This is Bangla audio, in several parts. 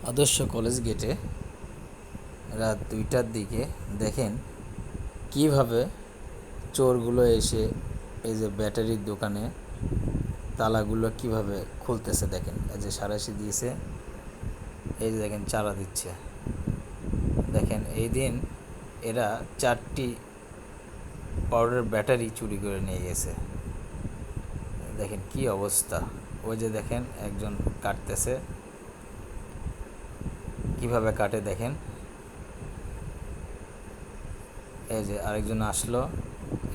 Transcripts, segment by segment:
আদর্শ কলেজ গেটে রাত 2টার দিকে দেখেন কিভাবে চোরগুলো এসে এই যে ব্যাটারির দোকানে তালাগুলো কিভাবে খুলতেছে। দেখেন এই যে সাঁড়াশি দিয়েছে, এই যে দেখেন চারা দিচ্ছে। দেখেন এই দিন এরা 4টি পাউডার ব্যাটারি চুরি করে নিয়ে গেছে। দেখেন কি অবস্থা। ওই যে দেখেন একজন কাটতেছে, কিভাবে কাটে দেখেন। এই যে আরেকজন আসলো,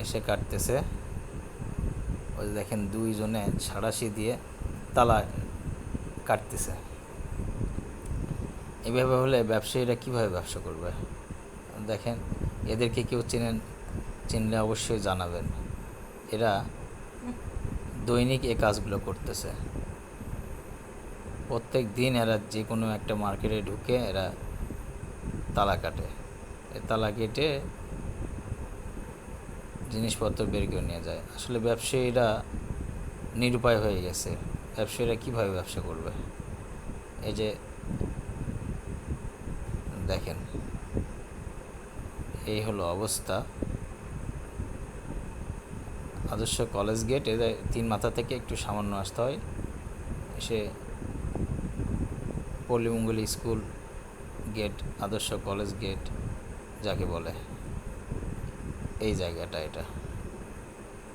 এসে কাটতেছে। ওই যে দেখেন দুইজনে সাঁড়াশি দিয়ে তালা কাটতেছে। এভাবে হলে ব্যবসায়ীরা কিভাবে ব্যবসা করবে? দেখেন এদেরকে কেউ চেনেন, চিনলে অবশ্যই জানাবেন। এরা দৈনিক এই কাজগুলো করতেছে। প্রত্যেক দিন এরা যে কোনো একটা মার্কেটে ঢুকে এরা তালা কাটে। এ তালা কেটে জিনিসপত্র বের করে নিয়ে যায়। আসলে ব্যবসায়ীরা নিরুপায় হয়ে গেছে। ব্যবসায়ীরা কীভাবে ব্যবসা করবে? এই যে দেখেন এই হলো অবস্থা। আদর্শ কলেজ গেট, এদের 3 মাথা থেকে একটু সামান্য আসতে হয়, এসে পল্লীমঙ্গল স্কুল গেট, আদর্শ কলেজ গেট যাকে বলে, এই জায়গাটা এটা।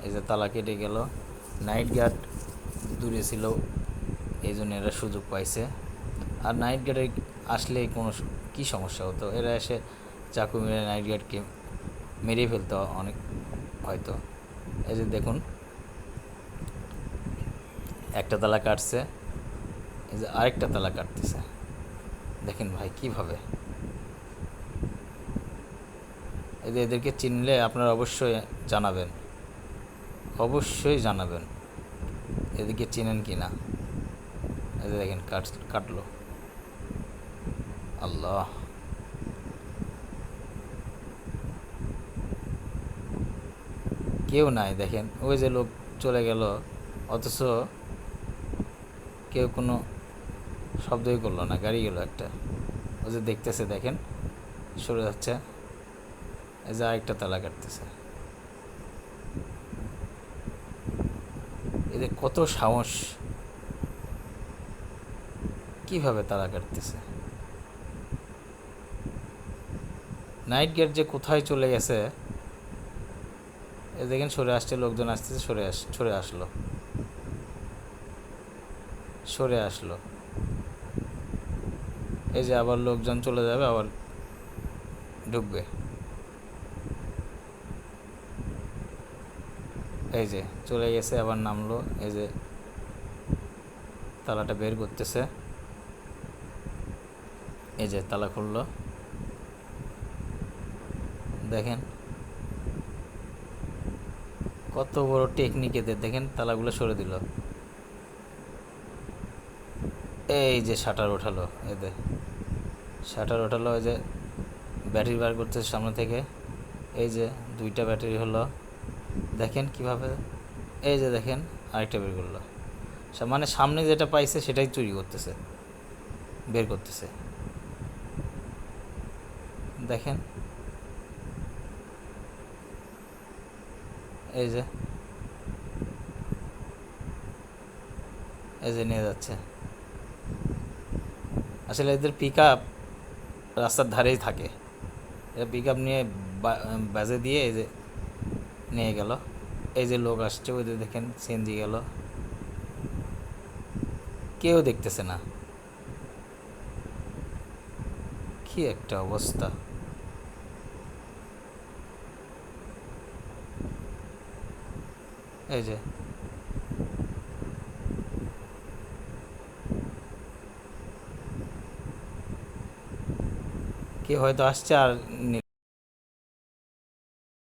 এই যে তালা কেটে গেল, নাইট গার্ড দূরে ছিল, এই জন্য এরা সুযোগ পাইছে। আর নাইট গার্ডে আসলে কোনো কী সমস্যা হতো? এরা এসে চাকু মেরে নাইট গার্ডকে মেরে ফেলতো অনেক হয়তো। এই যে দেখুন একটা তালা কাটছে, এই যে আরেকটা তালা কাটতেছে। দেখেন ভাই কীভাবে। এই যে এদেরকে চিনলে আপনারা অবশ্যই জানাবেন, অবশ্যই জানাবেন এদিকে চিনেন কি না। এই যে দেখেন কাটলো। আল্লাহ, কেউ নাই। দেখেন ওই যে লোক চলে গেল, অথচ কেউ কোনো শব্দই করলো না, গাড়ি গেল একটা। ওই যে দেখতেছে, দেখেন সরে যাচ্ছে। এই যে আরেকটা তালা কাটতেছে। এদের কত সাহস, কিভাবে তালা কাটতেছে। নাইট গার্ড যে কোথায় চলে গেছে। এই দেখেন সরে আসছে, লোকজন আসতেছে, সরে আসলো, সরে আসলো। এই যে আবার লোকজন চলে যাবে, আবার ঢুকবে। এই যে চলে গেছে, আবার নামলো। এই যে তালাটা বের করতেছে, এই যে তালা খুললো। দেখেন কত বড় টেকনিক এদের। দেখেন তালাগুলো সরে দিল। এই যে শাটার ওঠালো, এদের শাটার ওঠালো। এই যে ব্যাটারি বার করতেছে সামনে থেকে। এই যে 2টা ব্যাটারি হলো। দেখেন কিভাবে। এই যে দেখেন আরেকটা বের করলো। মানে সামনে যেটা পাইছে সেটাই চুরি করতেছে, বের করতেছে। দেখেন এই যে, এই যে নিয়ে যাচ্ছে। আসলে এদের পিক আপ রাস্তার ধারেই থাকে। এরা পিক আপ নিয়ে বাজে দিয়ে এই যে নিয়ে গেল। এই যে লোক আসছে, ওই যে দেখেন সিএনজি গেল, কেউ দেখতেছে না। কি একটা অবস্থা। এই যে কেউ হয়তো আসছে আর নিল।